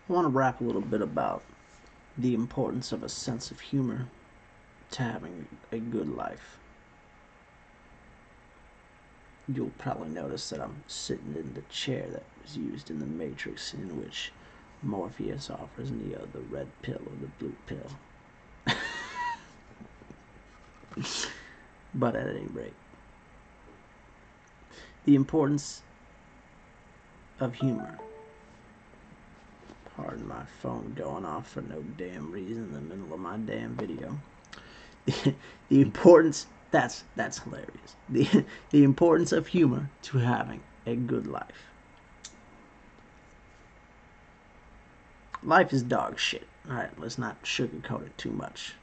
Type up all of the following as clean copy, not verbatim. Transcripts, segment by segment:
I want to rap a little bit about the importance of a sense of humor to having a good life. You'll probably notice that I'm sitting in the chair that was used in the Matrix, in which Morpheus offers Neo the red pill or the blue pill. But at any rate, the importance of humor. Pardon my phone going off for no damn reason in the middle of my damn video. The importance, that's hilarious. The importance of humor to having a good life. Life is dog shit. Alright, let's not sugarcoat it too much.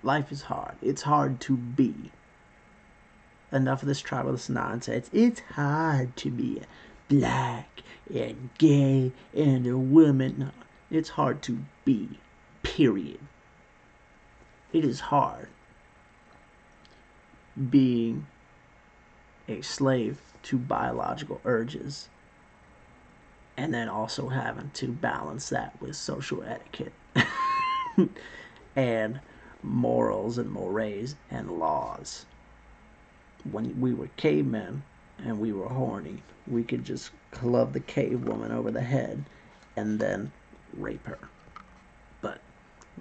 Life is hard. It's hard to be. Enough of this tribalist nonsense. It's hard to be black and gay and a woman. No, it's hard to be. Period. It is hard being a slave to biological urges and then also having to balance that with social etiquette and morals and mores and laws. When we were cavemen and we were horny, we could just club the cave woman over the head and then rape her. But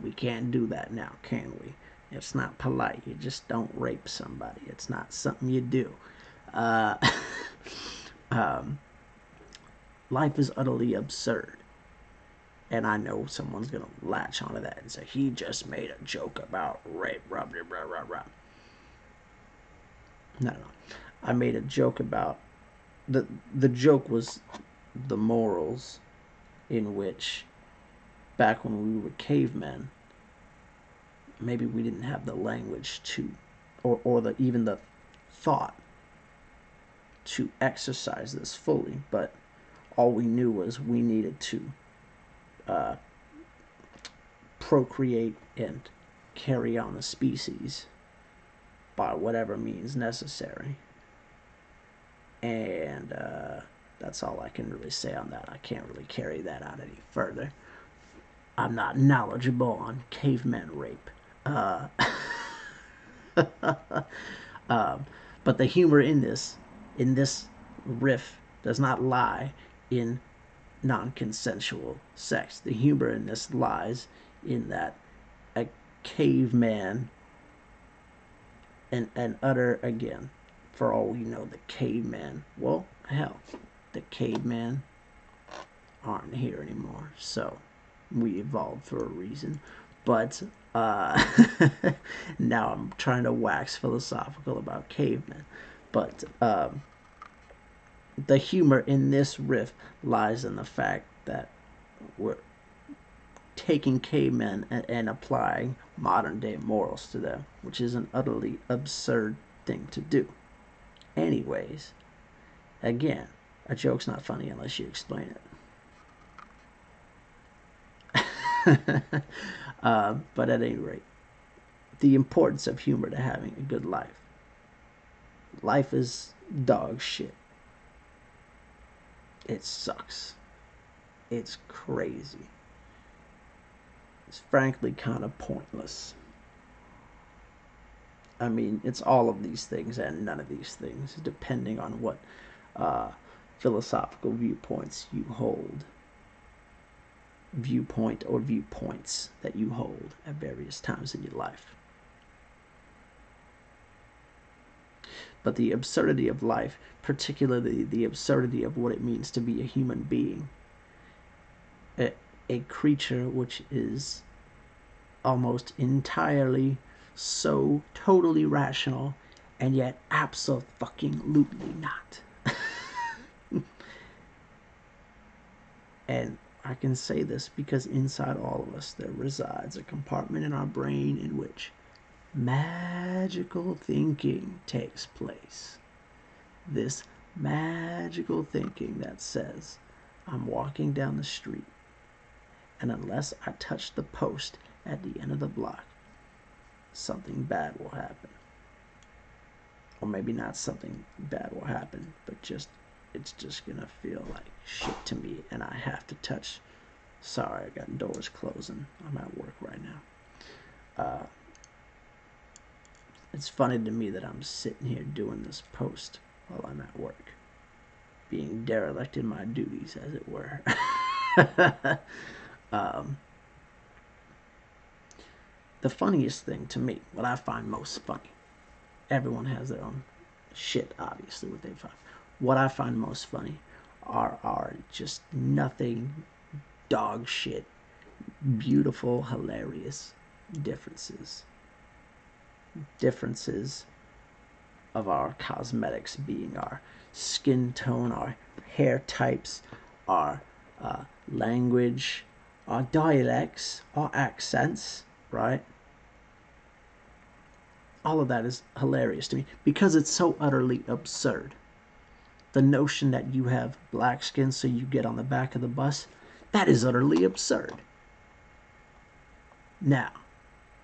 we can't do that now, can we? It's not polite. You just don't rape somebody. It's not something you do. Life is utterly absurd. And I know someone's going to latch onto that and say, he just made a joke about rape. Blah, blah, blah, blah, blah. No. I made a joke about... The joke was the morals in which, back when we were cavemen, maybe we didn't have the language to, or even the thought to exercise this fully, but all we knew was we needed to procreate and carry on the species by whatever means necessary. And that's all I can really say on that. I can't really carry that out any further. I'm not knowledgeable on caveman rape. But the humor in this riff does not lie in non-consensual sex. The humor in this lies in that a caveman, and utter, again, for all we know, the caveman, well, hell, the caveman aren't here anymore, so we evolved for a reason. But now I'm trying to wax philosophical about cavemen. But the humor in this riff lies in the fact that we're taking cavemen and applying modern day morals to them, which is an utterly absurd thing to do. Anyways, again, a joke's not funny unless you explain it. But at any rate, the importance of humor to having a good life. Life is dog shit. It sucks. It's crazy. It's frankly kind of pointless. I mean, it's all of these things and none of these things, depending on what philosophical viewpoints you hold. Viewpoint or viewpoints that you hold at various times in your life. But the absurdity of life, particularly the absurdity of what it means to be a human being, a creature which is almost entirely so totally rational and yet absolutely not. And I can say this because inside all of us there resides a compartment in our brain in which magical thinking takes place. This magical thinking that says, I'm walking down the street, and unless I touch the post at the end of the block, something bad will happen. Or maybe not something bad will happen, but it's just gonna feel like shit to me, and I have to touch Sorry, I got doors closing. I'm at work right now. It's funny to me that I'm sitting here doing this post while I'm at work, being derelict in my duties, as it were. um, the funniest thing to me, what I find most funny, everyone has their own shit, obviously, what they find. What I find most funny are just nothing, dog shit, beautiful, hilarious differences. Differences of our cosmetics being our skin tone, our hair types, our language, our dialects, our accents, right? All of that is hilarious to me because it's so utterly absurd. The notion that you have black skin so you get on the back of the bus, that is utterly absurd. Now,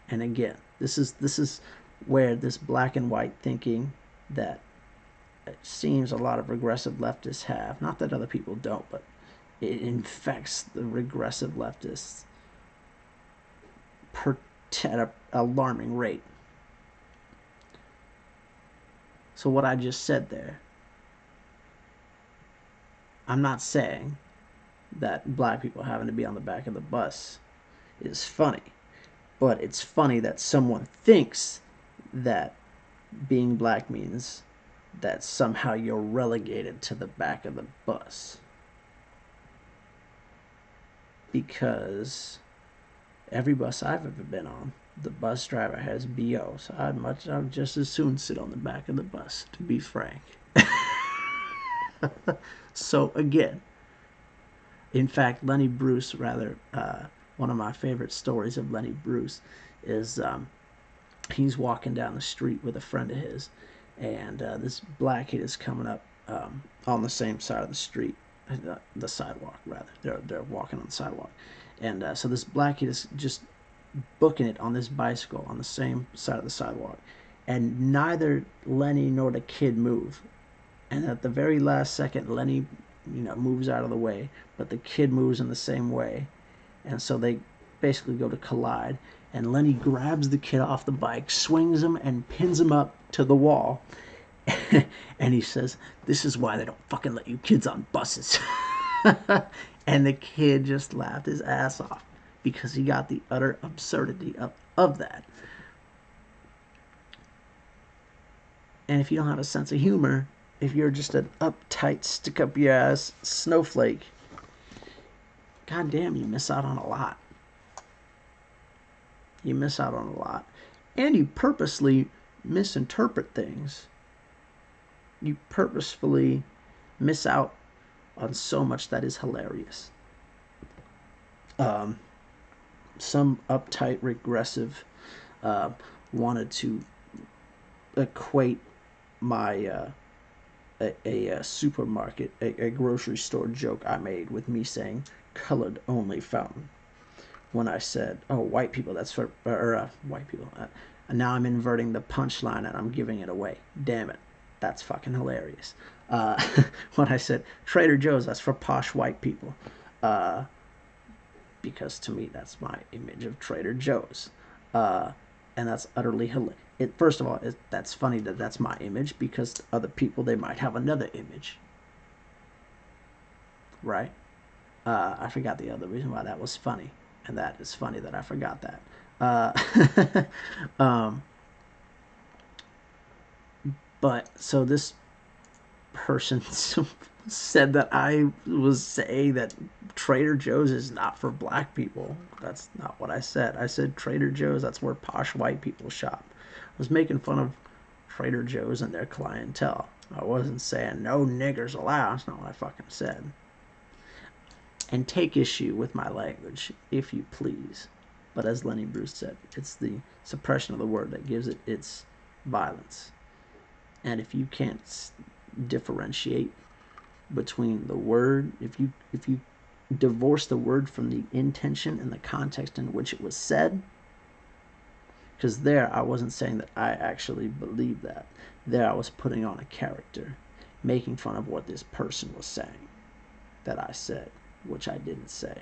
and again, this is where this black and white thinking that it seems a lot of regressive leftists have, not that other people don't, but it infects the regressive leftists at an alarming rate. So what I just said there, I'm not saying that black people having to be on the back of the bus is funny, but it's funny that someone thinks that being black means that somehow you're relegated to the back of the bus. Because every bus I've ever been on, the bus driver has BO, so I'd just as soon sit on the back of the bus, to be frank. So again, in fact, Lenny Bruce, rather, one of my favorite stories of Lenny Bruce is he's walking down the street with a friend of his, and this black kid is coming up on the same side of the street, the sidewalk rather. They're walking on the sidewalk, and so this black kid is just booking it on this bicycle on the same side of the sidewalk, and neither Lenny nor the kid move. And at the very last second, Lenny, moves out of the way, but the kid moves in the same way, and so they basically go to collide. And Lenny grabs the kid off the bike, swings him, and pins him up to the wall. And he says, "This is why they don't fucking let you kids on buses." And the kid just laughed his ass off because he got the utter absurdity of that. And if you don't have a sense of humor, if you're just an uptight, stick up your ass snowflake, goddamn, you miss out on a lot. You miss out on a lot. And you purposely misinterpret things. You purposefully miss out on so much that is hilarious. Some uptight, regressive wanted to equate my a supermarket, a grocery store joke I made with me saying colored only fountain. When I said, "Oh, white people, that's for," or white people. And now I'm inverting the punchline and I'm giving it away. Damn it. That's fucking hilarious. When I said Trader Joe's, that's for posh white people. Because to me, that's my image of Trader Joe's. And that's utterly hilarious. First of all, that's funny that that's my image because other people, they might have another image. Right? I forgot the other reason why that was funny. And that is funny that I forgot that. But so this person said that I was saying that Trader Joe's is not for black people. That's not what I said. I said Trader Joe's, that's where posh white people shop. I was making fun of Trader Joe's and their clientele. I wasn't saying no niggers allowed. That's not what I fucking said. And take issue with my language, if you please. But as Lenny Bruce said, it's the suppression of the word that gives it its violence. And if you can't differentiate between the word, if you divorce the word from the intention and the context in which it was said, because there I wasn't saying that I actually believe that. There I was putting on a character, making fun of what this person was saying that I said, which I didn't say.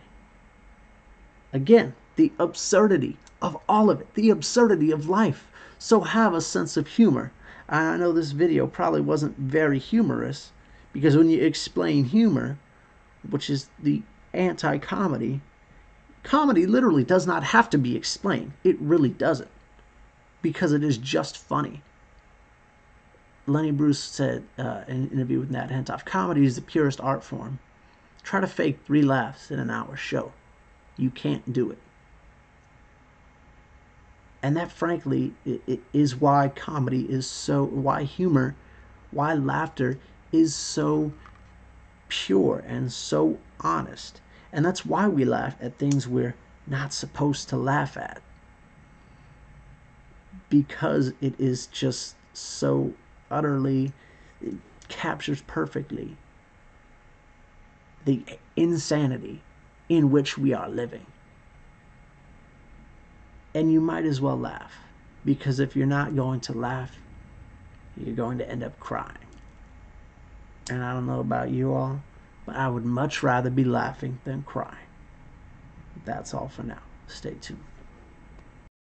Again, the absurdity of all of it, the absurdity of life. So have a sense of humor. I know this video probably wasn't very humorous, because when you explain humor, which is the anti-comedy, comedy literally does not have to be explained. It really doesn't, because it is just funny. Lenny Bruce said in an interview with Nat Hentoff, comedy is the purest art form. Try to fake 3 laughs in an hour show. You can't do it. And that, frankly, it is why comedy is so, why humor, why laughter is so pure and so honest. And that's why we laugh at things we're not supposed to laugh at, because it is just so utterly, it captures perfectly the insanity in which we are living. And you might as well laugh, because if you're not going to laugh, you're going to end up crying. And I don't know about you all, but I would much rather be laughing than crying. That's all for now. Stay tuned.